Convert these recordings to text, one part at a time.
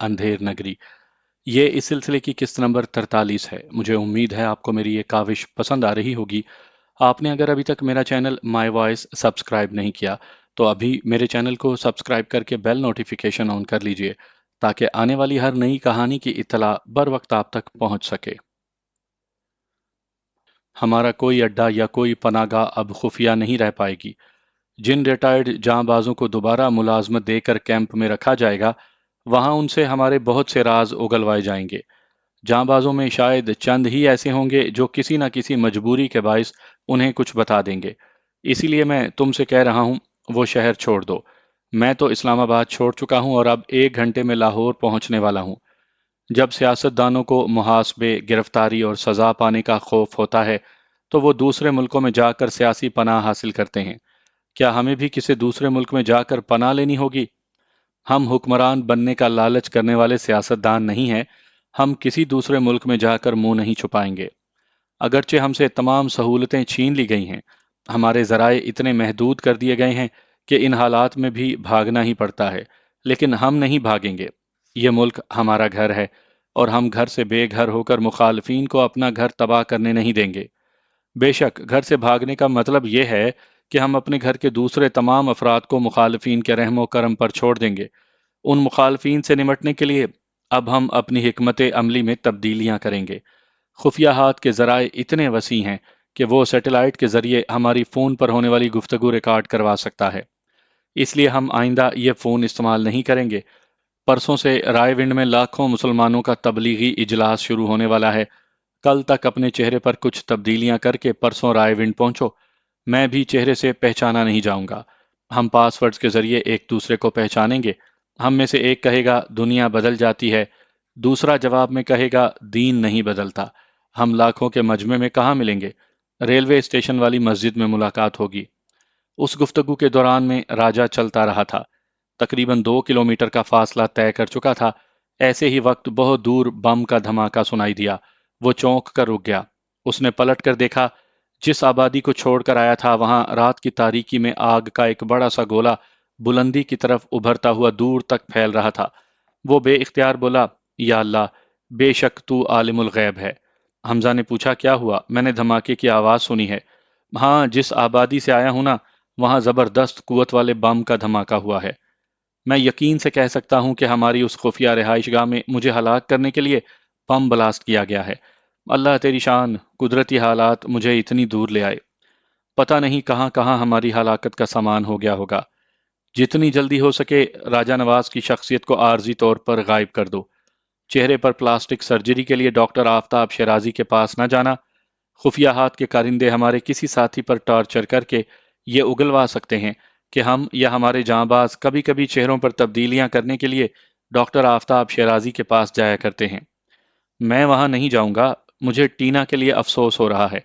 اندھیر نگری۔ یہ اس سلسلے کی قسط نمبر 43 ہے۔ مجھے امید ہے آپ کو میری یہ کاوش پسند آ رہی ہوگی۔ آپ نے اگر ابھی تک میرا چینل مائی وائس سبسکرائب نہیں کیا تو ابھی میرے چینل کو سبسکرائب کر کے بیل نوٹیفیکیشن آن کر لیجئے تاکہ آنے والی ہر نئی کہانی کی اطلاع بر وقت آپ تک پہنچ سکے۔ ہمارا کوئی اڈا یا کوئی پناہ گاہ اب خفیہ نہیں رہ پائے گی۔ جن ریٹائرڈ جاں بازوں کو دوبارہ ملازمت دے کر کیمپ میں رکھا جائے گا وہاں ان سے ہمارے بہت سے راز اگلوائے جائیں گے۔ جاں بازوں میں شاید چند ہی ایسے ہوں گے جو کسی نہ کسی مجبوری کے باعث انہیں کچھ بتا دیں گے۔ اسی لیے میں تم سے کہہ رہا ہوں وہ شہر چھوڑ دو۔ میں تو اسلام آباد چھوڑ چکا ہوں اور اب 1 گھنٹے میں لاہور پہنچنے والا ہوں۔ جب سیاستدانوں کو محاسبے، گرفتاری اور سزا پانے کا خوف ہوتا ہے تو وہ دوسرے ملکوں میں جا کر سیاسی پناہ حاصل کرتے ہیں۔ کیا ہمیں بھی کسی دوسرے ملک میں جا کر پناہ لینی ہوگی؟ ہم حکمران بننے کا لالچ کرنے والے سیاستدان نہیں ہیں۔ ہم کسی دوسرے ملک میں جا کر منہ نہیں چھپائیں گے۔ اگرچہ ہم سے تمام سہولتیں چھین لی گئی ہیں، ہمارے ذرائع اتنے محدود کر دیے گئے ہیں کہ ان حالات میں بھی بھاگنا ہی پڑتا ہے، لیکن ہم نہیں بھاگیں گے۔ یہ ملک ہمارا گھر ہے اور ہم گھر سے بے گھر ہو کر مخالفین کو اپنا گھر تباہ کرنے نہیں دیں گے۔ بے شک گھر سے بھاگنے کا مطلب یہ ہے کہ ہم اپنے گھر کے دوسرے تمام افراد کو مخالفین کے رحم و کرم پر چھوڑ دیں گے۔ ان مخالفین سے نمٹنے کے لیے اب ہم اپنی حکمت عملی میں تبدیلیاں کریں گے۔ خفیہ ہاتھ کے ذرائع اتنے وسیع ہیں کہ وہ سیٹلائٹ کے ذریعے ہماری فون پر ہونے والی گفتگو ریکارڈ کروا سکتا ہے۔ اس لیے ہم آئندہ یہ فون استعمال نہیں کریں گے۔ پرسوں سے رائے ونڈ میں لاکھوں مسلمانوں کا تبلیغی اجلاس شروع ہونے والا ہے۔ کل تک اپنے چہرے پر کچھ تبدیلیاں کر کے پرسوں رائے ونڈ پہنچو۔ میں بھی چہرے سے پہچانا نہیں جاؤں گا۔ ہم پاس ورڈز کے ذریعے ایک دوسرے کو پہچانیں گے۔ ہم میں سے ایک کہے گا دنیا بدل جاتی ہے، دوسرا جواب میں کہے گا دین نہیں بدلتا۔ ہم لاکھوں کے مجمع میں کہاں ملیں گے؟ ریلوے اسٹیشن والی مسجد میں ملاقات ہوگی۔ اس گفتگو کے دوران میں راجہ چلتا رہا تھا۔ تقریباً 2 کلومیٹر کا فاصلہ طے کر چکا تھا۔ ایسے ہی وقت بہت دور بم کا دھماکہ سنائی دیا۔ وہ چونک کر رک گیا۔ اس نے پلٹ کر دیکھا۔ جس آبادی کو چھوڑ کر آیا تھا وہاں رات کی تاریکی میں آگ کا ایک بڑا سا گولا بلندی کی طرف ابھرتا ہوا دور تک پھیل رہا تھا۔ وہ بے اختیار بولا، یا اللہ، بے شک تو عالم الغیب ہے۔ حمزہ نے پوچھا کیا ہوا؟ میں نے دھماکے کی آواز سنی ہے۔ ہاں، جس آبادی سے آیا ہوں نا وہاں زبردست قوت والے بم کا دھماکہ ہوا ہے۔ میں یقین سے کہہ سکتا ہوں کہ ہماری اس خفیہ رہائش گاہ میں مجھے ہلاک کرنے کے لیے بم بلاسٹ کیا گیا ہے۔ اللہ تیری شان، قدرتی حالات مجھے اتنی دور لے آئے۔ پتہ نہیں کہاں کہاں ہماری ہلاکت کا سامان ہو گیا ہوگا۔ جتنی جلدی ہو سکے راجہ نواز کی شخصیت کو عارضی طور پر غائب کر دو۔ چہرے پر پلاسٹک سرجری کے لیے ڈاکٹر آفتاب شیرازی کے پاس نہ جانا۔ خفیہ ہاتھ کے کارندے ہمارے کسی ساتھی پر ٹارچر کر کے یہ اگلوا سکتے ہیں کہ ہم یا ہمارے جاں باز کبھی کبھی چہروں پر تبدیلیاں کرنے کے لیے ڈاکٹر آفتاب شیرازی کے پاس جایا کرتے ہیں۔ میں وہاں نہیں جاؤں گا۔ مجھے ٹینا کے لیے افسوس ہو رہا ہے۔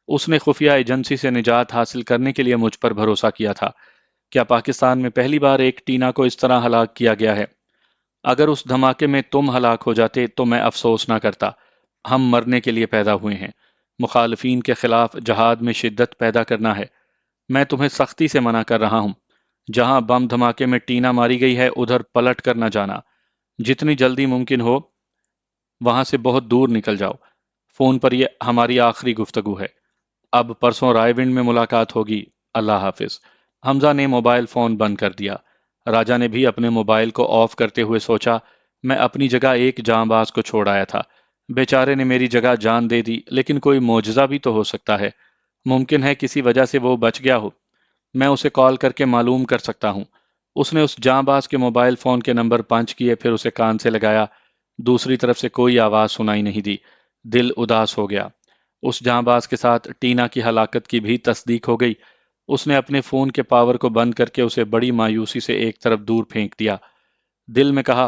اس نے خفیہ ایجنسی سے نجات حاصل کرنے کے لیے مجھ پر بھروسہ کیا تھا۔ کیا پاکستان میں پہلی بار ایک ٹینا کو اس طرح ہلاک کیا گیا ہے؟ اگر اس دھماکے میں تم ہلاک ہو جاتے تو میں افسوس نہ کرتا۔ ہم مرنے کے لیے پیدا ہوئے ہیں۔ مخالفین کے خلاف جہاد میں شدت پیدا کرنا ہے۔ میں تمہیں سختی سے منع کر رہا ہوں۔ جہاں بم دھماکے میں ٹینا ماری گئی ہے ادھر پلٹ کر نہ جانا۔ جتنی جلدی ممکن ہو وہاں سے بہت دور نکل جاؤ۔ فون پر یہ ہماری آخری گفتگو ہے۔ اب پرسوں رائے ونڈ میں ملاقات ہوگی۔ اللہ حافظ۔ حمزہ نے موبائل فون بند کر دیا۔ راجہ نے بھی اپنے موبائل کو آف کرتے ہوئے سوچا، میں اپنی جگہ ایک جاں باز کو چھوڑ آیا تھا۔ بیچارے نے میری جگہ جان دے دی، لیکن کوئی معجزہ بھی تو ہو سکتا ہے۔ ممکن ہے کسی وجہ سے وہ بچ گیا ہو۔ میں اسے کال کر کے معلوم کر سکتا ہوں۔ اس نے اس جاں باز کے موبائل فون کے نمبر پنچ کیے، پھر اسے کان سے لگایا۔ دوسری طرف سے کوئی آواز سنائی نہیں دی۔ دل اداس ہو گیا۔ اس جاں باز کے ساتھ ٹینا کی ہلاکت کی بھی تصدیق ہو گئی۔ اس نے اپنے فون کے پاور کو بند کر کے اسے بڑی مایوسی سے ایک طرف دور پھینک دیا۔ دل میں کہا،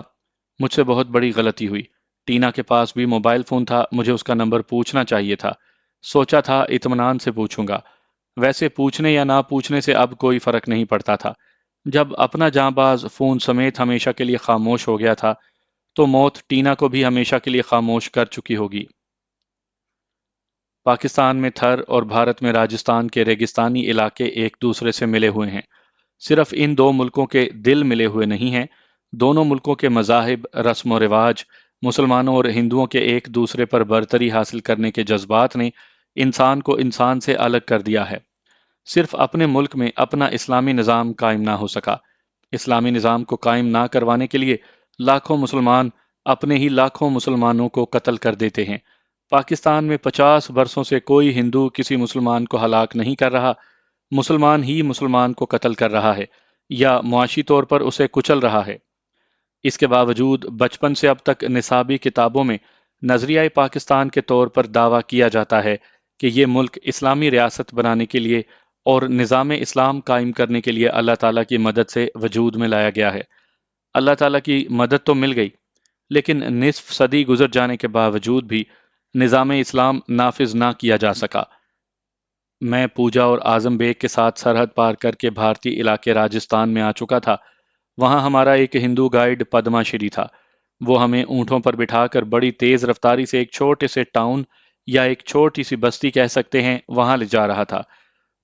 مجھ سے بہت بڑی غلطی ہوئی۔ ٹینا کے پاس بھی موبائل فون تھا، مجھے اس کا نمبر پوچھنا چاہیے تھا۔ سوچا تھا اطمینان سے پوچھوں گا۔ ویسے پوچھنے یا نہ پوچھنے سے اب کوئی فرق نہیں پڑتا تھا۔ جب اپنا جاں باز فون سمیت ہمیشہ کے لیے خاموش ہو گیا تھا تو موت ٹینا کو بھی ہمیشہ کے لیے خاموش کر چکی ہوگی۔ پاکستان میں تھر اور بھارت میں راجستھان کے ریگستانی علاقے ایک دوسرے سے ملے ہوئے ہیں۔ صرف ان دو ملکوں کے دل ملے ہوئے نہیں ہیں، دونوں ملکوں کے مذاہب، رسم و رواج، مسلمانوں اور ہندوؤں کے ایک دوسرے پر برتری حاصل کرنے کے جذبات نے انسان کو انسان سے الگ کر دیا ہے۔ صرف اپنے ملک میں اپنا اسلامی نظام قائم نہ ہو سکا۔ اسلامی نظام کو قائم نہ کروانے کے لیے لاکھوں مسلمان اپنے ہی لاکھوں مسلمانوں کو قتل کر دیتے ہیں۔ پاکستان میں 50 برسوں سے کوئی ہندو کسی مسلمان کو ہلاک نہیں کر رہا، مسلمان ہی مسلمان کو قتل کر رہا ہے یا معاشی طور پر اسے کچل رہا ہے۔ اس کے باوجود بچپن سے اب تک نصابی کتابوں میں نظریہ پاکستان کے طور پر دعویٰ کیا جاتا ہے کہ یہ ملک اسلامی ریاست بنانے کے لیے اور نظام اسلام قائم کرنے کے لیے اللہ تعالیٰ کی مدد سے وجود میں لایا گیا ہے۔ اللہ تعالیٰ کی مدد تو مل گئی، لیکن نصف صدی گزر جانے کے باوجود بھی نظام اسلام نافذ نہ کیا جا سکا۔ میں پوجا اور اعظم بیگ کے ساتھ سرحد پار کر کے بھارتی علاقے راجستھان میں آ چکا تھا۔ وہاں ہمارا ایک ہندو گائیڈ پدما شری تھا۔ وہ ہمیں اونٹوں پر بٹھا کر بڑی تیز رفتاری سے ایک چھوٹے سے ٹاؤن یا ایک چھوٹی سی بستی کہہ سکتے ہیں وہاں لے جا رہا تھا۔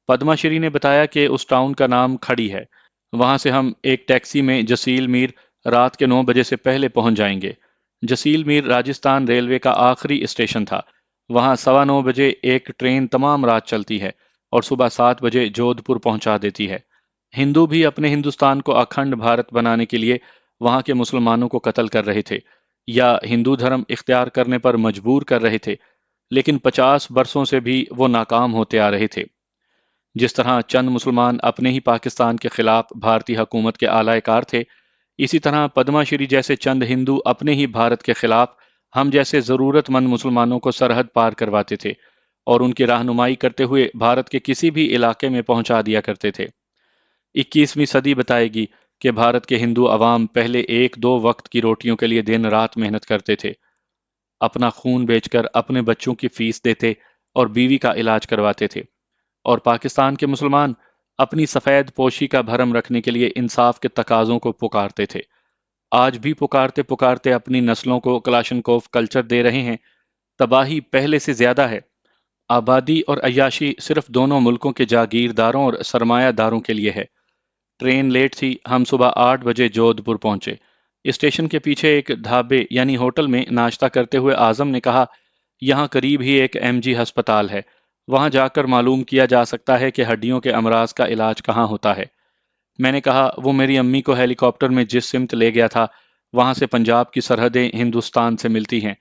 پدما شری نے بتایا کہ اس ٹاؤن کا نام کھڑی ہے۔ وہاں سے ہم ایک ٹیکسی میں جسیل میر رات کے 9 بجے سے پہلے پہنچ جائیں گے۔ جسیل میر راجستھان ریلوے کا آخری اسٹیشن تھا۔ وہاں 9:15 بجے ایک ٹرین تمام رات چلتی ہے اور صبح 7 بجے جودھ پور پہنچا دیتی ہے۔ ہندو بھی اپنے ہندوستان کو اکھنڈ بھارت بنانے کے لیے وہاں کے مسلمانوں کو قتل کر رہے تھے یا ہندو دھرم اختیار کرنے پر مجبور کر رہے تھے، لیکن 50 برسوں سے بھی وہ ناکام ہوتے آ رہے تھے۔ جس طرح چند مسلمان اپنے ہی پاکستان کے خلاف بھارتی حکومت کے اعلی کار تھے، اسی طرح پدما شری جیسے چند ہندو اپنے ہی بھارت کے خلاف ہم جیسے ضرورت مند مسلمانوں کو سرحد پار کرواتے تھے اور ان کی رہنمائی کرتے ہوئے بھارت کے کسی بھی علاقے میں پہنچا دیا کرتے تھے۔ 21ویں صدی بتائے گی کہ بھارت کے ہندو عوام پہلے 1-2 وقت کی روٹیوں کے لیے دن رات محنت کرتے تھے، اپنا خون بیچ کر اپنے بچوں کی فیس دیتے اور بیوی کا علاج کرواتے تھے، اور پاکستان کے مسلمان اپنی سفید پوشی کا بھرم رکھنے کے لیے انصاف کے تقاضوں کو پکارتے تھے۔ آج بھی پکارتے پکارتے اپنی نسلوں کو کلاشنکوف کلچر دے رہے ہیں۔ تباہی پہلے سے زیادہ ہے۔ آبادی اور عیاشی صرف دونوں ملکوں کے جاگیرداروں اور سرمایہ داروں کے لیے ہے۔ ٹرین لیٹ تھی، ہم صبح 8 بجے جودھ پور پہنچے۔ اسٹیشن کے پیچھے ایک ڈھابے یعنی ہوٹل میں ناشتہ کرتے ہوئے اعظم نے کہا، یہاں قریب ہی ایک MG ہسپتال ہے، وہاں جا کر معلوم کیا جا سکتا ہے کہ ہڈیوں کے امراض کا علاج کہاں ہوتا ہے۔ میں نے کہا، وہ میری امی کو ہیلی کاپٹر میں جس سمت لے گیا تھا وہاں سے پنجاب کی سرحدیں ہندوستان سے ملتی ہیں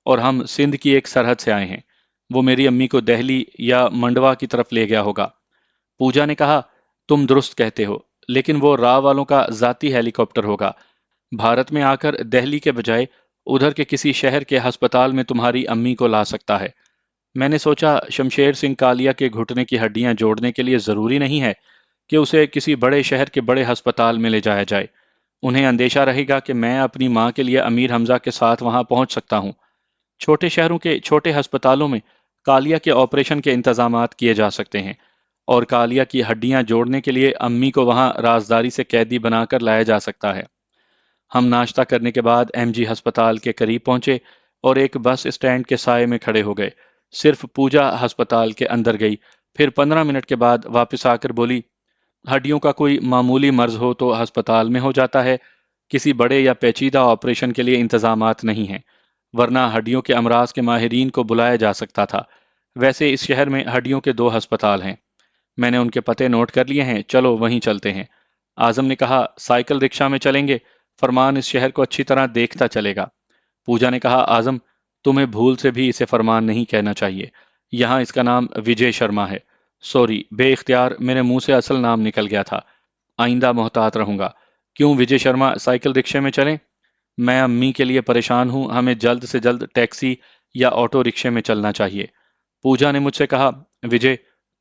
اور ہم سندھ کی ایک سرحد سے آئے ہیں۔ وہ میری امی کو دہلی یا منڈوا کی طرف لے گیا ہوگا۔ پوجا نے کہا، تم درست کہتے ہو، لیکن وہ راہ والوں کا ذاتی ہیلی کاپٹر ہوگا۔ بھارت میں آ کر دہلی کے بجائے ادھر کے کسی شہر کے ہسپتال میں تمہاری امی کو لا سکتا ہے۔ میں نے سوچا، شمشیر سنگھ کالیا کے گھٹنے کی ہڈیاں جوڑنے کے لیے ضروری نہیں ہے کہ اسے کسی بڑے شہر کے بڑے ہسپتال میں لے جایا جائے۔ انہیں اندیشہ رہے گا کہ میں اپنی ماں کے لیے امیر حمزہ کے ساتھ وہاں پہنچ سکتا ہوں۔ چھوٹے شہروں کے چھوٹے ہسپتالوں میں کالیا کے آپریشن کے انتظامات کیے جا سکتے ہیں، اور کالیا کی ہڈیاں جوڑنے کے لیے امی کو وہاں رازداری سے قیدی بنا کر لایا جا سکتا ہے۔ ہم ناشتہ کرنے کے بعد MG ہسپتال کے قریب پہنچے اور ایک بس اسٹینڈ کے سائے میں کھڑے ہو گئے۔ صرف پوجا ہسپتال کے اندر گئی، پھر 15 منٹ کے بعد واپس آ کر بولی، ہڈیوں کا کوئی معمولی مرض ہو تو ہسپتال میں ہو جاتا ہے، کسی بڑے یا پیچیدہ آپریشن کے لیے انتظامات نہیں ہیں، ورنہ ہڈیوں کے امراض کے ماہرین کو بلایا جا سکتا تھا۔ ویسے اس شہر میں ہڈیوں کے 2 ہسپتال ہیں، میں نے ان کے پتے نوٹ کر لیے ہیں، چلو وہیں چلتے ہیں۔ اعظم نے کہا، سائیکل رکشہ میں چلیں گے، فرمان اس شہر کو اچھی طرح دیکھتا چلے گا۔ پوجا نے کہا، اعظم تمہیں بھول سے بھی اسے فرمان نہیں کہنا چاہیے، یہاں اس کا نام وجے شرما ہے۔ سوری، بے اختیار میرے منہ سے اصل نام نکل گیا تھا، آئندہ محتاط رہوں گا۔ کیوں وجے شرما سائیکل رکشے میں چلیں؟ میں امی کے لیے پریشان ہوں، ہمیں جلد سے جلد ٹیکسی یا آٹو رکشے میں چلنا چاہیے۔ پوجا نے مجھ سے کہا، وجے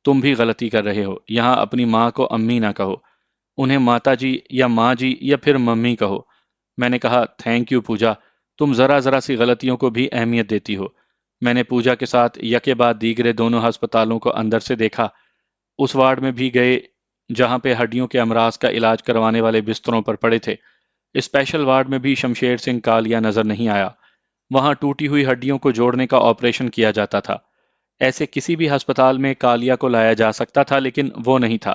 تم بھی غلطی کر رہے ہو، یہاں اپنی ماں کو امی نہ کہو، انہیں ماتا جی یا ماں جی یا پھر ممی کہو۔ میں نے کہا، تھینک یو پوجا، تم ذرا ذرا سی غلطیوں کو بھی اہمیت دیتی ہو۔ میں نے پوجا کے ساتھ یکے بعد دیگرے دونوں ہسپتالوں کو اندر سے دیکھا، اس وارڈ میں بھی گئے جہاں پہ ہڈیوں کے امراض کا علاج کروانے والے بستروں پر پڑے تھے۔ اسپیشل وارڈ میں بھی شمشیر سنگھ کالیا نظر نہیں آیا، وہاں ٹوٹی ہوئی ہڈیوں کو جوڑنے کا آپریشن کیا جاتا تھا۔ ایسے کسی بھی ہسپتال میں کالیا کو لایا جا سکتا تھا، لیکن وہ نہیں تھا۔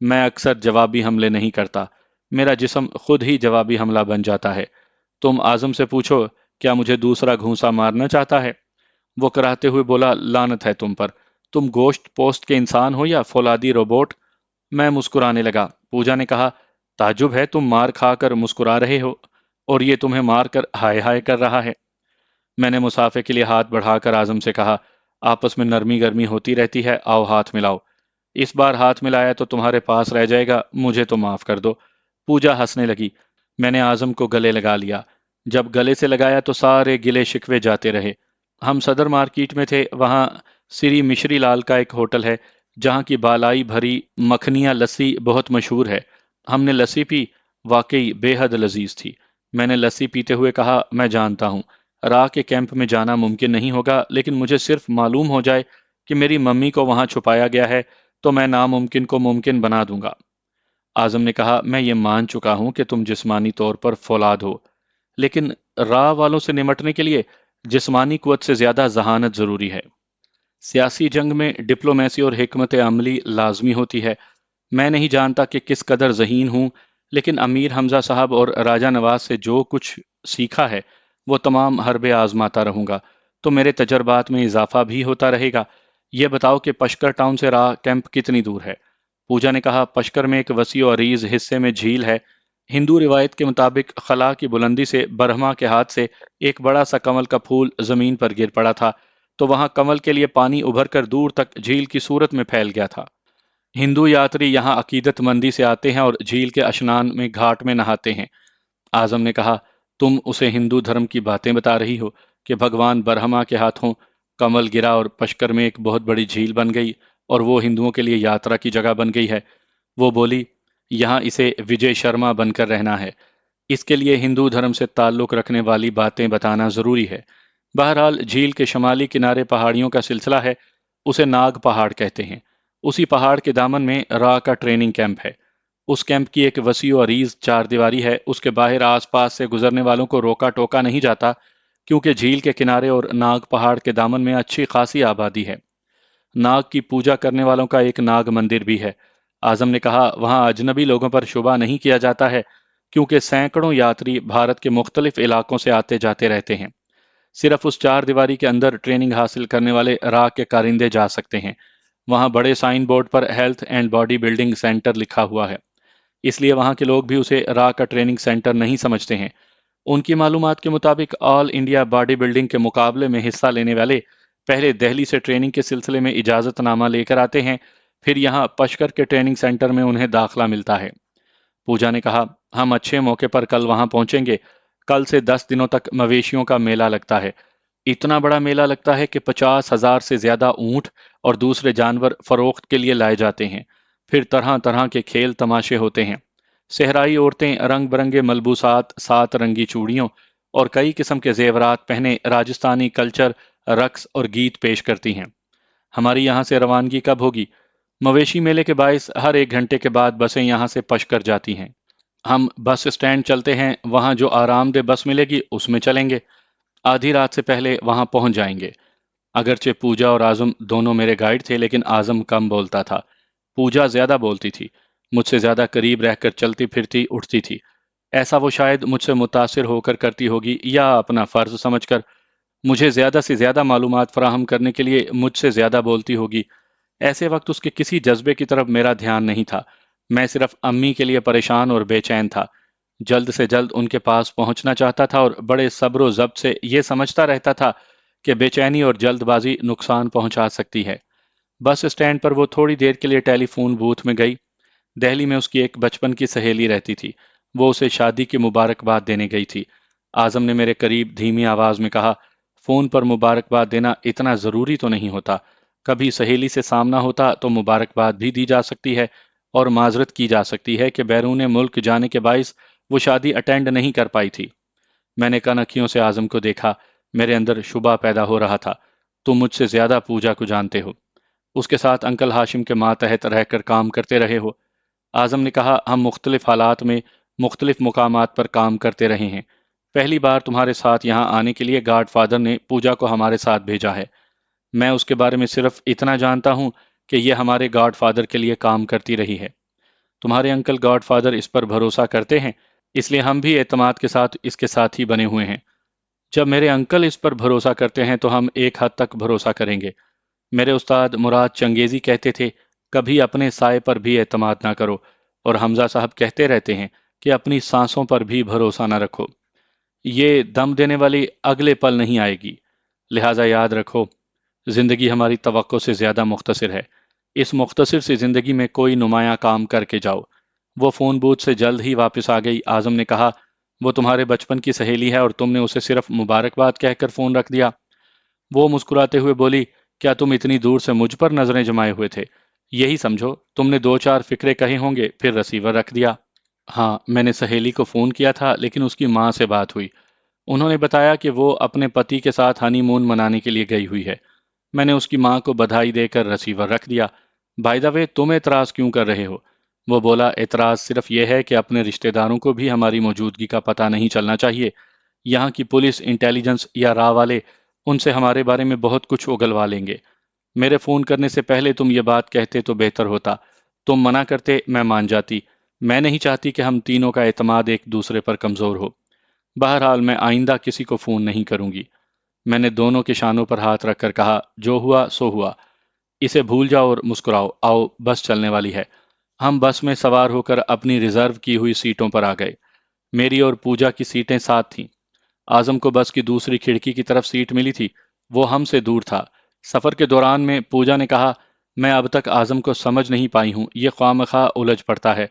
میں اکثر جوابی حملے نہیں کرتا، میرا جسم خود ہی جوابی حملہ بن جاتا ہے۔ تم اعظم سے پوچھو کیا مجھے دوسرا گھونسا مارنا چاہتا ہے؟ وہ کراہتے ہوئے بولا، لعنت ہے تم پر، تم گوشت پوست کے انسان ہو یا فولادی روبوٹ؟ میں مسکرانے لگا۔ پوجا نے کہا، تعجب ہے تم مار کھا کر مسکرا رہے ہو اور یہ تمہیں مار کر ہائے ہائے کر رہا ہے۔ میں نے مسافے کے لیے ہاتھ بڑھا کر اعظم سے کہا، آپس میں نرمی گرمی ہوتی رہتی ہے، آؤ ہاتھ ملاؤ۔ اس بار ہاتھ ملایا تو تمہارے پاس رہ جائے گا، مجھے تو معاف کر دو۔ پوجا ہنسنے لگی۔ میں نے اعظم کو گلے لگا لیا۔ جب گلے سے لگایا تو سارے گلے شکوے جاتے رہے۔ ہم صدر مارکیٹ میں تھے، وہاں سری مشری لال کا ایک ہوٹل ہے جہاں کی بالائی بھری مکھنیاں لسی بہت مشہور ہے۔ ہم نے لسی پی، واقعی بے حد لذیذ تھی۔ میں نے لسی پیتے ہوئے کہا، میں جانتا ہوں راہ کے کیمپ میں جانا ممکن نہیں ہوگا، لیکن مجھے صرف معلوم ہو جائے کہ میری ممی کو وہاں چھپایا گیا ہے تو میں ناممکن کو ممکن بنا دوں گا۔ اعظم نے کہا، میں یہ مان چکا ہوں کہ تم جسمانی طور پر فولاد ہو، لیکن راہ والوں سے نمٹنے کے لیے جسمانی قوت سے زیادہ ذہانت ضروری ہے۔ سیاسی جنگ میں ڈپلومیسی اور حکمت عملی لازمی ہوتی ہے۔ میں نہیں جانتا کہ کس قدر ذہین ہوں، لیکن امیر حمزہ صاحب اور راجہ نواز سے جو کچھ سیکھا ہے وہ تمام حربے آزماتا رہوں گا تو میرے تجربات میں اضافہ بھی ہوتا رہے گا۔ یہ بتاؤ کہ پشکر ٹاؤن سے راہ کیمپ کتنی دور ہے؟ پوجا نے کہا، پشکر میں ایک وسیع و عریض حصے میں جھیل ہے۔ ہندو روایت کے مطابق خلا کی بلندی سے برہما کے ہاتھ سے ایک بڑا سا کمل کا پھول زمین پر گر پڑا تھا، تو وہاں کمل کے لیے پانی ابھر کر دور تک جھیل کی صورت میں پھیل گیا تھا۔ ہندو یاتری یہاں عقیدت مندی سے آتے ہیں اور جھیل کے اشنان میں گھاٹ میں نہاتے ہیں۔ اعظم نے کہا، تم اسے ہندو دھرم کی باتیں بتا رہی ہو کہ بھگوان برہما کے ہاتھوں کمل گرا اور پشکر میں ایک بہت بڑی جھیل بن گئی اور وہ ہندوؤں کے لیے یاترا کی جگہ بن گئی ہے۔ وہ بولی، یہاں اسے وجے شرما بن کر رہنا ہے، اس کے لیے ہندو دھرم سے تعلق رکھنے والی باتیں بتانا ضروری ہے۔ بہرحال جھیل کے شمالی کنارے پہاڑیوں کا سلسلہ ہے، اسے ناگ پہاڑ کہتے ہیں۔ اسی پہاڑ کے دامن میں را کا ٹریننگ کیمپ ہے۔ اس کیمپ کی ایک وسیع و عریض چار دیواری ہے، اس کے باہر آس پاس سے گزرنے والوں کو روکا ٹوکا نہیں جاتا کیونکہ جھیل کے کنارے اور ناگ پہاڑ کے دامن میں اچھی خاصی آبادی ہے۔ ناگ کی پوجا کرنے والوں کا ایک ناگ مندر بھی ہے۔ اعظم نے کہا، وہاں اجنبی لوگوں پر شبہ نہیں کیا جاتا ہے کیونکہ سینکڑوں یاتری بھارت کے مختلف علاقوں سے آتے جاتے رہتے ہیں۔ صرف اس چار دیواری کے اندر ٹریننگ حاصل کرنے والے راہ کے کارندے جا سکتے ہیں۔ وہاں بڑے سائن بورڈ پر health and body building centre لکھا ہوا ہے، اس لیے وہاں کے لوگ بھی اسے را کا ٹریننگ سینٹر نہیں سمجھتے ہیں۔ ان کی معلومات کے مطابق آل انڈیا باڈی بلڈنگ کے مقابلے میں حصہ لینے والے پہلے دہلی سے ٹریننگ کے سلسلے میں اجازت نامہ لے کر آتے ہیں، پھر یہاں پشکر کے ٹریننگ سینٹر میں انہیں داخلہ ملتا ہے۔ پوجا نے کہا، ہم اچھے موقع پر کل وہاں پہنچیں گے۔ کل سے 10 دنوں تک مویشیوں کا میلہ لگتا ہے۔ اتنا بڑا میلہ لگتا ہے کہ 50,000 سے زیادہ اونٹ اور دوسرے جانور فروخت کے لیے لائے جاتے ہیں۔ پھر طرح طرح کے کھیل تماشے ہوتے ہیں۔ صحرائی عورتیں رنگ برنگے ملبوسات، 7 رنگی چوڑیوں اور کئی قسم کے زیورات پہنے راجستھانی کلچر، رقص اور گیت پیش کرتی ہیں۔ ہماری یہاں سے روانگی کب ہوگی؟ مویشی میلے کے باعث ہر 1 گھنٹے کے بعد بسیں یہاں سے پشکر جاتی ہیں۔ ہم بس اسٹینڈ چلتے ہیں، وہاں جو آرام دہ بس ملے گی اس میں چلیں گے۔ آدھی رات سے پہلے وہاں پہنچ جائیں گے۔ اگرچہ پوجا اور اعظم دونوں میرے گائیڈ تھے، لیکن اعظم کم بولتا تھا، پوجا زیادہ بولتی تھی، مجھ سے زیادہ قریب رہ کر چلتی پھرتی اٹھتی تھی۔ ایسا وہ شاید مجھ سے متاثر ہو کر کرتی ہوگی یا اپنا فرض سمجھ کر مجھے زیادہ سے زیادہ معلومات فراہم کرنے کے لیے مجھ سے زیادہ بولتی ہوگی۔ ایسے وقت اس کے کسی جذبے کی طرف میرا دھیان نہیں تھا، میں صرف امی کے لیے پریشان اور بے چین تھا۔ جلد سے جلد ان کے پاس پہنچنا چاہتا تھا اور بڑے صبر و ضبط سے یہ سمجھتا رہتا تھا کہ بے چینی اور جلد بازی نقصان پہنچا سکتی ہے۔ بس اسٹینڈ پر وہ تھوڑی دیر کے لیے ٹیلی فون بوتھ میں گئی۔ دہلی میں اس کی ایک بچپن کی سہیلی رہتی تھی، وہ اسے شادی کی مبارکباد دینے گئی تھی۔ اعظم نے میرے قریب دھیمی آواز میں کہا، فون پر مبارکباد دینا اتنا ضروری تو نہیں ہوتا، کبھی سہیلی سے سامنا ہوتا تو مبارکباد بھی دی جا سکتی ہے اور معذرت کی جا سکتی ہے کہ بیرون ملک جانے کے باعث وہ شادی اٹینڈ نہیں کر پائی تھی۔ میں نے کنکھیوں سے اعظم کو دیکھا، میرے اندر شبہ پیدا ہو رہا تھا، تم مجھ سے زیادہ پوجا کو جانتے ہو، اس کے ساتھ انکل ہاشم کے ماتحت رہ کر کام کرتے رہے ہو۔ اعظم نے کہا، ہم مختلف حالات میں مختلف مقامات پر کام کرتے رہے ہیں۔ پہلی بار تمہارے ساتھ یہاں آنے کے لیے گاڈ فادر نے پوجا کو ہمارے ساتھ بھیجا ہے۔ میں اس کے بارے میں صرف اتنا جانتا ہوں کہ یہ ہمارے گاڈ فادر کے لیے کام کرتی رہی ہے۔ تمہارے انکل گاڈ فادر اس پر بھروسہ کرتے ہیں، اس لیے ہم بھی اعتماد کے ساتھ اس کے ساتھ ہی بنے ہوئے ہیں۔ جب میرے انکل اس پر بھروسہ کرتے ہیں تو ہم ایک حد تک بھروسہ کریں گے۔ میرے استاد مراد چنگیزی کہتے تھے، کبھی اپنے سائے پر بھی اعتماد نہ کرو، اور حمزہ صاحب کہتے رہتے ہیں کہ اپنی سانسوں پر بھی بھروسہ نہ رکھو، یہ دم دینے والی اگلے پل نہیں آئے گی۔ لہٰذا یاد رکھو، زندگی ہماری توقع سے زیادہ مختصر ہے۔ اس مختصر سی زندگی میں کوئی نمایاں کام کر کے جاؤ۔ وہ فون بوتھ سے جلد ہی واپس آ گئی۔ اعظم نے کہا، وہ تمہارے بچپن کی سہیلی ہے اور تم نے اسے صرف مبارکباد کہہ کر فون رکھ دیا؟ وہ مسکراتے ہوئے بولی، کیا تم اتنی دور سے مجھ پر نظریں جمائے ہوئے تھے؟ یہی سمجھو، تم نے دو چار فکرے کہے ہوں گے پھر رسیور رکھ دیا۔ ہاں، میں نے سہیلی کو فون کیا تھا، لیکن اس کی ماں سے بات ہوئی۔ انہوں نے بتایا کہ وہ اپنے پتی کے ساتھ ہنی مون منانے کے لیے گئی ہوئی ہے۔ میں نے اس کی ماں کو بدھائی دے کر رسیور رکھ دیا۔ بائی دا وے، تم اعتراض کیوں کر رہے ہو؟ وہ بولا، اعتراض صرف یہ ہے کہ اپنے رشتہ داروں کو بھی ہماری موجودگی کا پتہ نہیں چلنا چاہیے۔ یہاں کی پولیس، انٹیلیجنس یا راہ والے ان سے ہمارے بارے میں بہت کچھ اگلوا لیں گے۔ میرے فون کرنے سے پہلے تم یہ بات کہتے تو بہتر ہوتا۔ تم منع کرتے، میں مان جاتی۔ میں نہیں چاہتی کہ ہم تینوں کا اعتماد ایک دوسرے پر کمزور ہو۔ بہرحال میں آئندہ کسی کو فون نہیں کروں گی۔ میں نے دونوں کے شانوں پر ہاتھ رکھ کر کہا، جو ہوا سو ہوا، اسے بھول جاؤ اور مسکراؤ۔ آؤ، بس چلنے والی ہے۔ ہم بس میں سوار ہو کر اپنی ریزرو کی ہوئی سیٹوں پر آ گئے۔ میری اور پوجا کی سیٹیں ساتھ تھیں۔ اعظم کو بس کی دوسری کھڑکی کی طرف سیٹ ملی تھی، وہ ہم سے دور تھا۔ سفر کے دوران میں پوجا نے کہا، میں اب تک اعظم کو سمجھ نہیں پائی ہوں، یہ خواہ مخواہ الجھ پڑتا ہے۔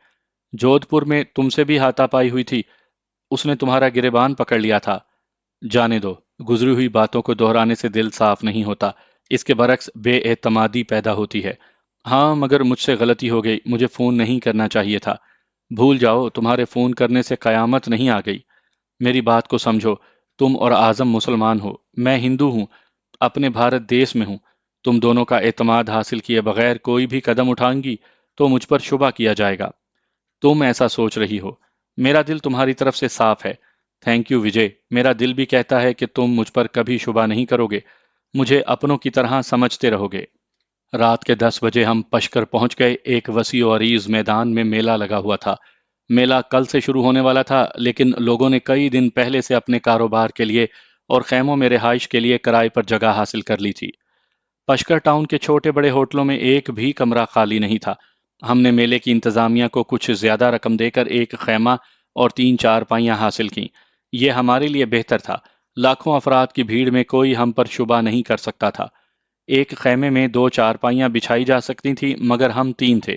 جودھ پور میں تم سے بھی ہاتھا پائی ہوئی تھی، اس نے تمہارا گریبان پکڑ لیا تھا۔ جانے دو، گزری ہوئی باتوں کو دہرانے سے دل صاف نہیں ہوتا، اس کے برعکس بے اعتمادی پیدا ہوتی ہے۔ ہاں، مگر مجھ سے غلطی ہو گئی، مجھے فون نہیں کرنا چاہیے تھا۔ بھول جاؤ، تمہارے فون کرنے سے قیامت نہیں آ گئی۔ میری بات کو سمجھو، تم اور اعظم مسلمان ہو، میں ہندو ہوں، اپنے بھارت دیش میں ہوں۔ تم دونوں کا اعتماد حاصل کیے بغیر کوئی بھی قدم اٹھائیں گی تو مجھ پر شبہ کیا جائے گا۔ تم ایسا سوچ رہی ہو، میرا دل تمہاری طرف سے صاف ہے۔ تھینک یو وجے، میرا دل بھی کہتا ہے کہ تم مجھ پر کبھی شبہ نہیں کرو گے، مجھے اپنوں کی طرح سمجھتے رہو گے۔ رات کے 10 بجے ہم پشکر پہنچ گئے۔ ایک وسیع و عریض میدان میں میلہ لگا ہوا تھا۔ میلہ کل سے شروع ہونے والا تھا، لیکن لوگوں نے کئی دن پہلے سے اپنے کاروبار کے لیے اور خیموں میں رہائش کے لیے کرائے پر جگہ حاصل کر لی تھی۔ پشکر ٹاؤن کے چھوٹے بڑے ہوٹلوں میں ایک بھی کمرہ خالی نہیں تھا۔ ہم نے میلے کی انتظامیہ کو کچھ زیادہ رقم دے کر ایک خیمہ اور 3 چارپائیاں حاصل کیں۔ یہ ہمارے لیے بہتر تھا۔ لاکھوں افراد کی بھیڑ میں کوئی ہم پر شبہ نہیں کر سکتا تھا۔ ایک خیمے میں 2 چارپائیاں بچھائی جا سکتی تھیں، مگر ہم 3 تھے۔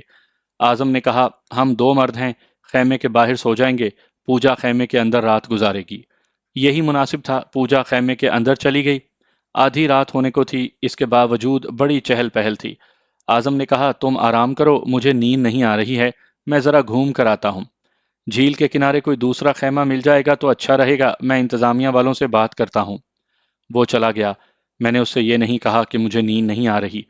اعظم نے کہا، ہم 2 مرد ہیں، خیمے کے باہر سو جائیں گے، پوجا خیمے کے اندر رات گزارے گی۔ یہی مناسب تھا۔ پوجا خیمے کے اندر چلی گئی۔ آدھی رات ہونے کو تھی، اس کے باوجود بڑی چہل پہل تھی۔ اعظم نے کہا، تم آرام کرو، مجھے نیند نہیں آ رہی ہے، میں ذرا گھوم کر آتا ہوں۔ جھیل کے کنارے کوئی دوسرا خیمہ مل جائے گا تو اچھا رہے گا، میں انتظامیہ والوں سے بات کرتا ہوں۔ وہ چلا گیا۔ میں نے اس سے یہ نہیں کہا کہ مجھے نیند نہیں آ رہی۔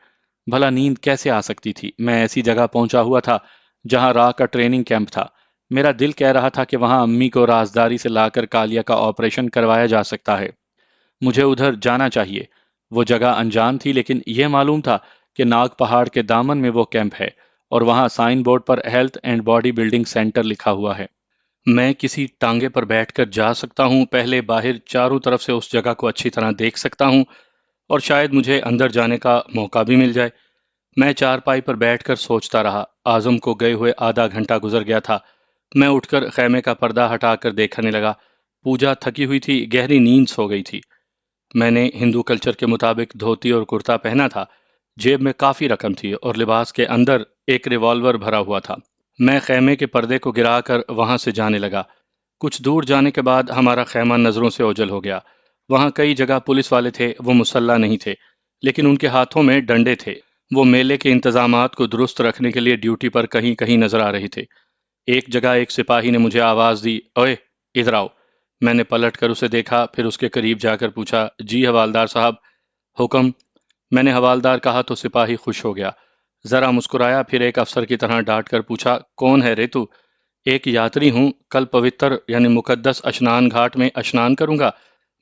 بھلا نیند کیسے آ سکتی تھی؟ میں ایسی جگہ پہنچا ہوا تھا جہاں راہ کا ٹریننگ کیمپ تھا۔ میرا دل کہہ رہا تھا کہ وہاں امی کو رازداری سے لا کر کالیا کا آپریشن کروایا جا سکتا ہے۔ مجھے ادھر جانا چاہیے۔ وہ جگہ انجان تھی، لیکن یہ معلوم تھا کہ ناگ پہاڑ کے دامن میں وہ کیمپ ہے، اور وہاں سائن بورڈ پر health and body building centre لکھا ہوا ہے۔ میں کسی ٹانگے پر بیٹھ کر جا سکتا ہوں، پہلے باہر چاروں طرف سے اس جگہ کو اچھی طرح دیکھ سکتا ہوں، اور شاید مجھے اندر جانے کا موقع بھی مل جائے۔ میں چارپائی پر بیٹھ کر سوچتا رہا۔ اعظم کو گئے ہوئے آدھا گھنٹہ گزر گیا تھا۔ میں اٹھ کر خیمے کا پردہ ہٹا کر دیکھنے لگا۔ پوجا تھکی ہوئی تھی، گہری نیند سو گئی تھی۔ میں نے ہندو کلچر کے مطابق دھوتی اور کرتا پہنا تھا۔ جیب میں کافی رقم تھی اور لباس کے اندر ایک ریوالور بھرا ہوا تھا۔ میں خیمے کے پردے کو گرا کر وہاں سے جانے لگا۔ کچھ دور جانے کے بعد ہمارا خیمہ نظروں سے اوجھل ہو گیا۔ وہاں کئی جگہ پولیس والے تھے، وہ مسلح نہیں تھے، لیکن ان کے ہاتھوں میں ڈنڈے تھے۔ وہ میلے کے انتظامات کو درست رکھنے کے لیے ڈیوٹی پر کہیں کہیں نظر آ رہے تھے۔ ایک جگہ ایک سپاہی نے مجھے آواز دی، اوئے ادھر آؤ۔ میں نے پلٹ کر اسے دیکھا، پھر اس کے قریب جا کر پوچھا، جی حوالدار صاحب، حکم؟ میں نے حوالدار کہا تو سپاہی خوش ہو گیا، ذرا مسکرایا، پھر ایک افسر کی طرح ڈانٹ کر پوچھا، کون ہے رے تو؟ ایک یاتری ہوں، کل پوتر یعنی مقدس اشنان گھاٹ میں اشنان کروں گا،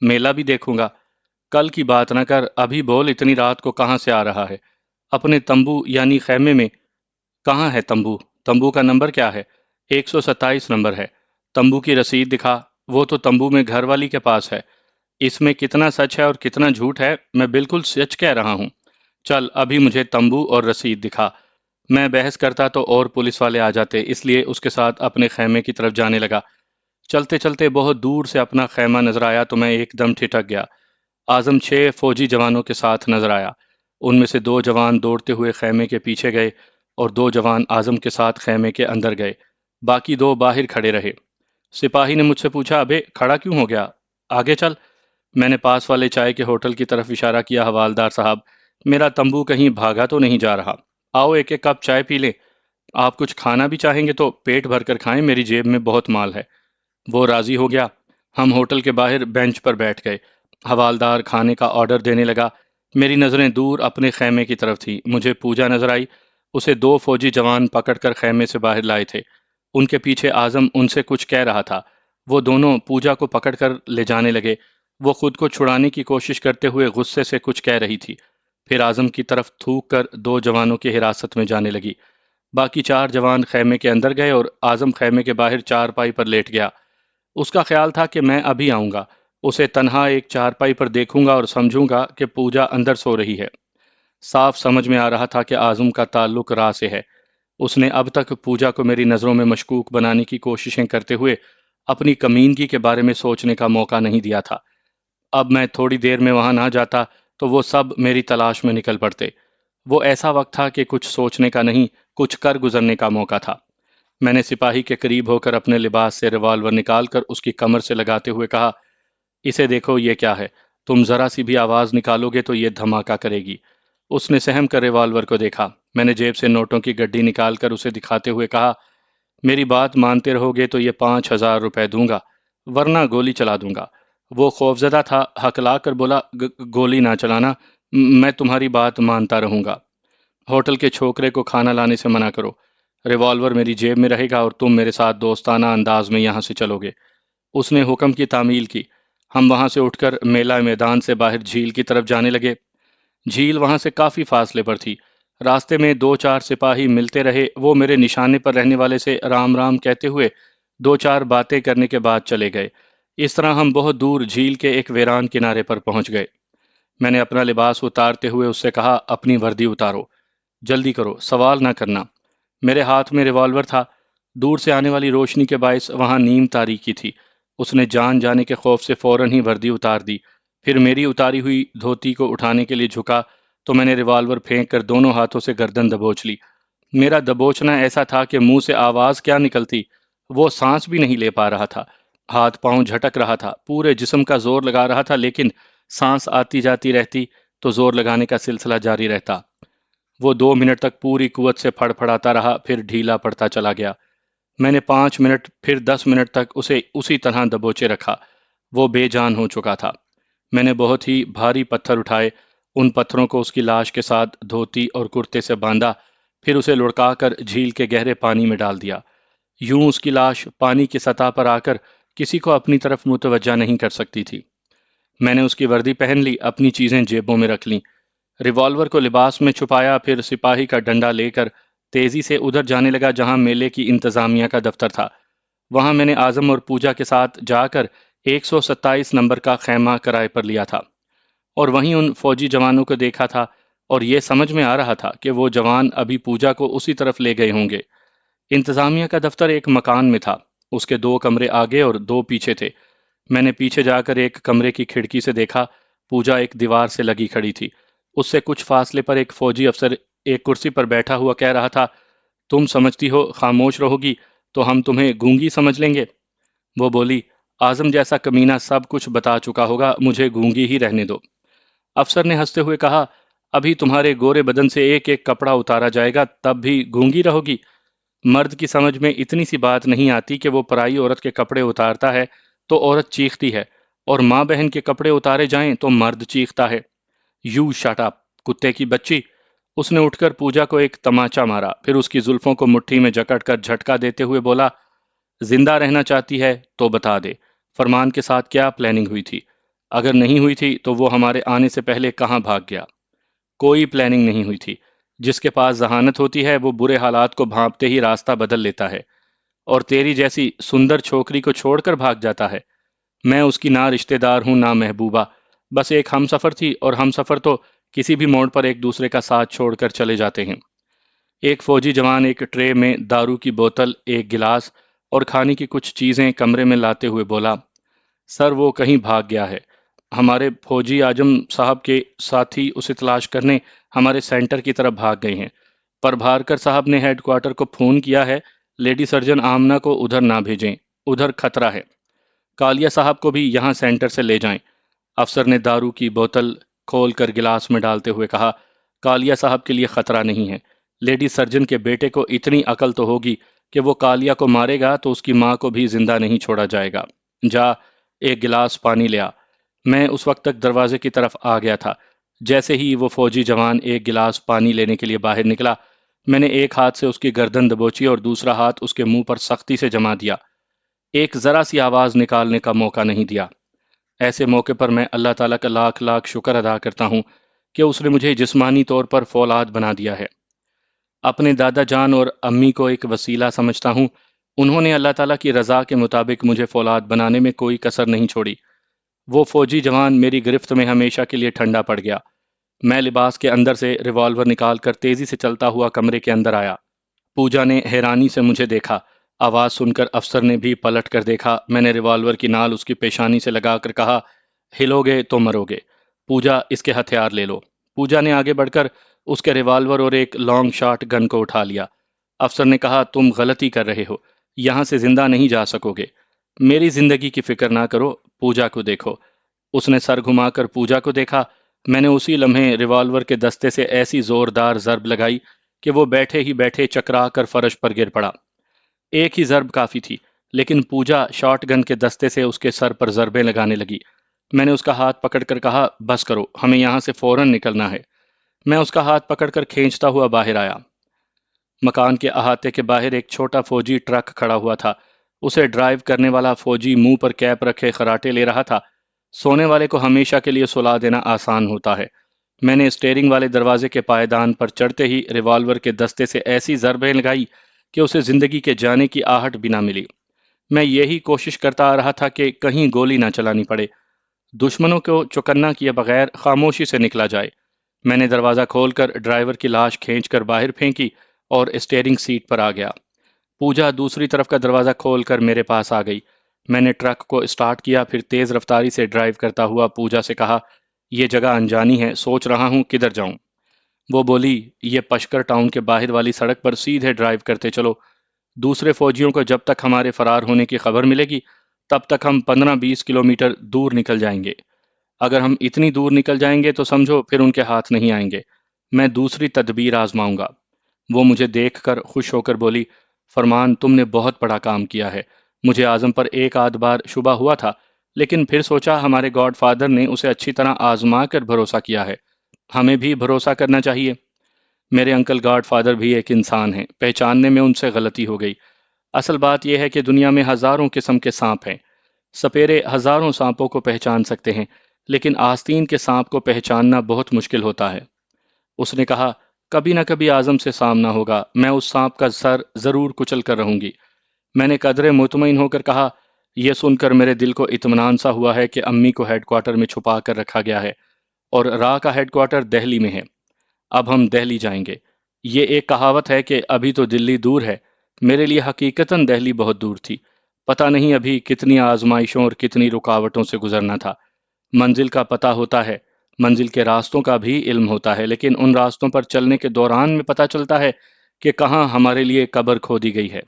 میلہ بھی دیکھوں گا۔ کل کی بات نہ کر، ابھی بول اتنی رات کو کہاں سے آ رہا ہے؟ اپنے تمبو یعنی خیمے میں۔ کہاں ہے تمبو؟ تمبو کا نمبر کیا ہے؟ 127 نمبر ہے۔ تمبو کی رسید دکھا۔ وہ تو تمبو میں گھر والی کے پاس ہے۔ اس میں کتنا سچ ہے اور کتنا جھوٹ ہے؟ میں بالکل سچ کہہ رہا ہوں۔ چل ابھی مجھے تمبو اور رسید دکھا۔ میں بحث کرتا تو اور پولیس والے آ جاتے، اس لیے اس کے ساتھ اپنے خیمے کی طرف جانے لگا۔ چلتے چلتے بہت دور سے اپنا خیمہ نظر آیا تو میں ایک دم ٹھٹک گیا۔ اعظم 6 فوجی جوانوں کے ساتھ نظر آیا۔ ان میں سے 2 جوان دوڑتے ہوئے خیمے کے پیچھے گئے اور 2 جوان اعظم کے ساتھ خیمے کے اندر گئے۔ باقی 2 باہر کھڑے رہے۔ سپاہی نے مجھ سے پوچھا، ابے کھڑا کیوں ہو گیا؟ آگے چل۔ میں نے پاس والے چائے کے ہوٹل کی طرف اشارہ کیا۔ حوالدار صاحب، میرا تمبو کہیں بھاگا تو نہیں جا رہا؟ آؤ ایک ایک کپ چائے پی لیں۔ آپ کچھ کھانا بھی چاہیں گے تو پیٹ بھر کر کھائیں، میری جیب میں بہت مال ہے۔ وہ راضی ہو گیا۔ ہم ہوٹل کے باہر بینچ پر بیٹھ گئے۔ حوالدار کھانے کا آرڈر دینے لگا۔ میری نظریں دور اپنے خیمے کی طرف تھی۔ مجھے پوجا نظر آئی۔ اسے 2 فوجی جوان پکڑ کر خیمے سے باہر لائے تھے۔ ان کے پیچھے اعظم ان سے کچھ کہہ رہا تھا۔ وہ دونوں پوجا کو پکڑ کر لے جانے لگے۔ وہ خود کو چھڑانے کی کوشش کرتے ہوئے غصے سے کچھ کہہ رہی تھی، پھر اعظم کی طرف تھوک کر 2 جوانوں کی حراست میں جانے لگی۔ باقی 4 جوان خیمے کے اندر گئے اور اعظم خیمے کے باہر چارپائی پر لیٹ گیا۔ اس کا خیال تھا کہ میں ابھی آؤں گا، اسے تنہا ایک چارپائی پر دیکھوں گا اور سمجھوں گا کہ پوجا اندر سو رہی ہے۔ صاف سمجھ میں آ رہا تھا کہ اعظم کا تعلق راہ سے ہے۔ اس نے اب تک پوجا کو میری نظروں میں مشکوک بنانے کی کوششیں کرتے ہوئے اپنی کمینگی کے بارے میں سوچنے کا موقع نہیں دیا تھا۔ اب میں تھوڑی دیر میں وہاں نہ جاتا تو وہ سب میری تلاش میں نکل پڑتے۔ وہ ایسا وقت تھا کہ کچھ سوچنے کا نہیں، کچھ کر گزرنے کا موقع تھا۔ میں نے سپاہی کے قریب ہو کر اپنے لباس سے ریوالور نکال کر اس کی کمر سے لگاتے ہوئے کہا، اسے دیکھو، یہ کیا ہے؟ تم ذرا سی بھی آواز نکالو گے تو یہ دھماکہ کرے گی۔ اس نے سہم کر ریوالور کو دیکھا۔ میں نے جیب سے نوٹوں کی گڈی نکال کر اسے دکھاتے ہوئے کہا، میری بات مانتے رہو گے تو یہ 5,000 روپے دوں گا، ورنہ گولی چلا دوں گا۔ وہ خوفزدہ تھا، ہکلا کر بولا، گولی نہ چلانا، میں تمہاری بات مانتا رہوں گا۔ ہوٹل کے چھوکرے کو کھانا لانے سے منع کرو۔ ریوالور میری جیب میں رہے گا اور تم میرے ساتھ دوستانہ انداز میں یہاں سے چلو گے۔ اس نے حکم کی تعمیل کی۔ ہم وہاں سے اٹھ کر میلہ میدان سے باہر جھیل کی طرف جانے لگے۔ جھیل وہاں سے کافی فاصلے پر تھی۔ راستے میں 2-4 سپاہی ملتے رہے۔ وہ میرے نشانے پر رہنے والے سے رام رام کہتے ہوئے 2-4 باتیں کرنے کے بعد چلے گئے۔ اس طرح ہم بہت دور جھیل کے ایک ویران کنارے پر پہنچ گئے۔ میں نے اپنا لباس اتارتے ہوئے اس سے کہا، اپنی وردی اتارو، جلدی کرو، سوال نہ کرنا۔ میرے ہاتھ میں ریوالور تھا۔ دور سے آنے والی روشنی کے باعث وہاں نیم تاریکی تھی۔ اس نے جان جانے کے خوف سے فوراً ہی وردی اتار دی۔ پھر میری اتاری ہوئی دھوتی کو اٹھانے کے لیے جھکا تو میں نے ریوالور پھینک کر دونوں ہاتھوں سے گردن دبوچ لی۔ میرا دبوچنا ایسا تھا کہ منہ سے آواز کیا نکلتی، وہ سانس بھی نہیں لے پا رہا تھا۔ ہاتھ پاؤں جھٹک رہا تھا، پورے جسم کا زور لگا رہا تھا، لیکن سانس آتی جاتی رہتی تو زور لگانے کا سلسلہ جاری رہتا۔ وہ 2 منٹ تک پوری قوت سے پھڑ پھڑاتا رہا، پھر ڈھیلا پڑتا چلا گیا۔ میں نے 5 منٹ پھر 10 منٹ تک اسے اسی طرح دبوچے رکھا۔ وہ بے جان ہو چکا تھا۔ میں نے بہت ہی بھاری پتھر اٹھائے، ان پتھروں کو اس کی لاش کے ساتھ دھوتی اور کرتے سے باندھا، پھر اسے لڑکا کر جھیل کے گہرے پانی میں ڈال دیا۔ یوں اس کی لاش پانی کی سطح پر آ کر کسی کو اپنی طرف متوجہ نہیں کر سکتی تھی۔ میں نے اس کی وردی پہن لی، اپنی چیزیں جیبوں میں رکھ لیں، ریوالور کو لباس میں چھپایا، پھر سپاہی کا ڈنڈا لے کر تیزی سے ادھر جانے لگا جہاں میلے کی انتظامیہ کا دفتر تھا۔ وہاں میں نے اعظم اور پوجا کے ساتھ جا کر 127 نمبر کا خیمہ کرائے پر لیا تھا، اور وہیں ان فوجی جوانوں کو دیکھا تھا، اور یہ سمجھ میں آ رہا تھا کہ وہ جوان ابھی پوجا کو اسی طرف لے گئے ہوں گے۔ انتظامیہ کا دفتر ایک مکان میں تھا، اس کے 2 کمرے آگے اور 2 پیچھے تھے۔ میں نے پیچھے جا کر ایک کمرے کی کھڑکی سے دیکھا، پوجا ایک دیوار سے لگی کھڑی تھی۔ اس سے کچھ فاصلے پر ایک فوجی افسر ایک کرسی پر بیٹھا ہوا کہہ رہا تھا، تم سمجھتی ہو خاموش رہو گی تو ہم تمہیں گونگی سمجھ لیں گے؟ وہ بولی، اعظم جیسا کمینہ سب کچھ بتا چکا ہوگا، مجھے گونگی ہی رہنے دو۔ افسر نے ہنستے ہوئے کہا، ابھی تمہارے گورے بدن سے ایک ایک کپڑا اتارا جائے گا، تب بھی گونگی رہو گی؟ مرد کی سمجھ میں اتنی سی بات نہیں آتی کہ وہ پرائی عورت کے کپڑے اتارتا ہے تو عورت چیختی ہے، اور ماں بہن کے کپڑے اتارے جائیں تو مرد چیختا ہے۔ یو شٹ اپ، کتے کی بچی! اس نے اٹھ کر پوجا کو ایک تماچا مارا، پھر اس کی زلفوں کو مٹھی میں جکڑ کر جھٹکا دیتے ہوئے بولا، زندہ رہنا چاہتی ہے تو بتا دے، فرمان کے ساتھ کیا پلاننگ ہوئی تھی؟ اگر نہیں ہوئی تھی تو وہ ہمارے آنے سے پہلے کہاں بھاگ گیا؟ کوئی پلاننگ نہیں ہوئی تھی، جس کے پاس ذہانت ہوتی ہے وہ برے حالات کو بھانپتے ہی راستہ بدل لیتا ہے، اور تیری جیسی سندر چھوکری کو چھوڑ کر بھاگ جاتا ہے۔ میں اس کی نہ رشتہ دار ہوں نہ محبوبہ، بس ایک ہم سفر تھی، اور ہم سفر تو کسی بھی موڑ پر ایک دوسرے کا ساتھ چھوڑ کر چلے جاتے ہیں۔ ایک فوجی جوان ایک ٹرے میں دارو کی بوتل، ایک گلاس اور کھانے کی کچھ چیزیں کمرے میں لاتے ہوئے بولا، سر وہ کہیں بھاگ گیا ہے۔ ہمارے فوجی اعظم صاحب کے ساتھی اسے تلاش کرنے ہمارے سینٹر کی طرف بھاگ گئے ہیں، پر بھارکر صاحب نے ہیڈ کوارٹر کو فون کیا ہے، لیڈی سرجن آمنہ کو ادھر نہ بھیجیں، ادھر خطرہ ہے۔ کالیا صاحب کو بھی یہاں سینٹر سے لے جائیں۔ افسر نے دارو کی بوتل کھول کر گلاس میں ڈالتے ہوئے کہا، کالیا صاحب کے لیے خطرہ نہیں ہے، لیڈی سرجن کے بیٹے کو اتنی عقل تو ہوگی کہ وہ کالیا کو مارے گا تو اس کی ماں کو بھی زندہ نہیں چھوڑا جائے گا۔ جا ایک گلاس پانی لیا۔ میں اس وقت تک دروازے کی طرف آ گیا تھا۔ جیسے ہی وہ فوجی جوان ایک گلاس پانی لینے کے لیے باہر نکلا، میں نے ایک ہاتھ سے اس کی گردن دبوچی اور دوسرا ہاتھ اس کے منہ پر سختی سے جما دیا۔ ایک ذرا سی آواز نکالنے کا موقع نہیں دیا۔ ایسے موقع پر میں اللہ تعالیٰ کا لاکھ لاکھ شکر ادا کرتا ہوں کہ اس نے مجھے جسمانی طور پر فولاد بنا دیا ہے۔ اپنے دادا جان اور امی کو ایک وسیلہ سمجھتا ہوں، انہوں نے اللہ تعالیٰ کی رضا کے مطابق مجھے فولاد بنانے میں کوئی کسر نہیں چھوڑی۔ وہ فوجی جوان میری گرفت میں ہمیشہ کے لیے ٹھنڈا پڑ گیا۔ میں لباس کے اندر سے ریوالور نکال کر تیزی سے چلتا ہوا کمرے کے اندر آیا۔ پوجا نے حیرانی سے مجھے دیکھا۔ آواز سن کر افسر نے بھی پلٹ کر دیکھا۔ میں نے ریوالور کی نال اس کی پیشانی سے لگا کر کہا، ہلو گے تو مرو گے۔ پوجا اس کے ہتھیار لے لو۔ پوجا نے آگے بڑھ کر اس کے ریوالور اور ایک لانگ شاٹ گن کو اٹھا لیا۔ افسر نے کہا، تم غلطی کر رہے ہو، یہاں سے زندہ نہیں جا سکو گے۔ میری زندگی کی فکر نہ کرو، پوجا کو دیکھو۔ اس نے سر گھما کر پوجا کو دیکھا۔ میں نے اسی لمحے ریوالور کے دستے سے ایسی زوردار ضرب لگائی کہ وہ بیٹھے ہی بیٹھے چکرا کر فرش پر گر پڑا۔ ایک ہی ضرب کافی تھی، لیکن پوجا شاٹ گن کے دستے سے اس کے سر پر ضربیں لگانے لگی۔ میں نے اس کا ہاتھ پکڑ کر کہا، بس کرو، ہمیں یہاں سے فوراً نکلنا ہے۔ میں اس کا ہاتھ پکڑ کر کھینچتا ہوا باہر آیا۔ مکان کے احاطے کے باہر ایک چھوٹا فوجی ٹرک کھڑا ہوا تھا۔ اسے ڈرائیو کرنے والا فوجی منہ پر کیپ رکھے خراٹے لے رہا تھا۔ سونے والے کو ہمیشہ کے لیے سلا دینا آسان ہوتا ہے۔ میں نے اسٹیئرنگ والے دروازے کے پائیدان پر چڑھتے ہی ریوالور کے دستے سے ایسی ضربیں لگائی کہ اسے زندگی کے جانے کی آہٹ بھی نہ ملی۔ میں یہی کوشش کرتا آ رہا تھا کہ کہیں گولی نہ چلانی پڑے، دشمنوں کو چوکنا کیے بغیر خاموشی سے نکلا جائے۔ میں نے دروازہ کھول کر ڈرائیور کی لاش کھینچ کر باہر پھینکی اور اسٹیئرنگ سیٹ پر آ گیا۔ پوجا دوسری طرف کا دروازہ کھول کر میرے پاس آ گئی۔ میں نے ٹرک کو اسٹارٹ کیا، پھر تیز رفتاری سے ڈرائیو کرتا ہوا پوجا سے کہا، یہ جگہ انجانی ہے، سوچ رہا ہوں کدھر جاؤں۔ وہ بولی، یہ پشکر ٹاؤن کے باہر والی سڑک پر سیدھے ڈرائیو کرتے چلو۔ دوسرے فوجیوں کو جب تک ہمارے فرار ہونے کی خبر ملے گی تب تک ہم 15-20 کلومیٹر دور نکل جائیں گے۔ اگر ہم اتنی دور نکل جائیں گے تو سمجھو پھر ان کے ہاتھ نہیں آئیں گے۔ میں دوسری تدبیر آزماؤں گا۔ وہ مجھے دیکھ کر خوش ہو کر بولی، فرمان تم نے بہت بڑا کام کیا ہے۔ مجھے اعظم پر ایک آدھ بار شبہ ہوا تھا، لیکن پھر سوچا ہمارے گاڈ فادر نے اسے اچھی طرح آزما کر بھروسہ کیا ہے، ہمیں بھی بھروسہ کرنا چاہیے۔ میرے انکل گاڈ فادر بھی ایک انسان ہیں، پہچاننے میں ان سے غلطی ہو گئی۔ اصل بات یہ ہے کہ دنیا میں ہزاروں قسم کے سانپ ہیں۔ سپیرے ہزاروں سانپوں کو پہچان سکتے ہیں، لیکن آستین کے سانپ کو پہچاننا بہت مشکل ہوتا ہے۔ اس نے کہا، کبھی نہ کبھی اعظم سے سامنا ہوگا، میں اس سانپ کا سر ضرور کچل کر رہوں گی۔ میں نے قدرے مطمئن ہو کر کہا، یہ سن کر میرے دل کو اطمینان سا ہوا ہے کہ امی کو ہیڈ کوارٹر میں چھپا کر رکھا گیا ہے اور راہ کا ہیڈ کوارٹر دہلی میں ہے۔ اب ہم دہلی جائیں گے۔ یہ ایک کہاوت ہے کہ ابھی تو دلی دور ہے، میرے لیے حقیقتاً دہلی بہت دور تھی۔ پتہ نہیں ابھی کتنی آزمائشوں اور کتنی رکاوٹوں سے گزرنا تھا۔ منزل کا پتہ ہوتا ہے، منزل کے راستوں کا بھی علم ہوتا ہے، لیکن ان راستوں پر چلنے کے دوران میں پتہ چلتا ہے کہ کہاں ہمارے لیے قبر کھودی گئی ہے۔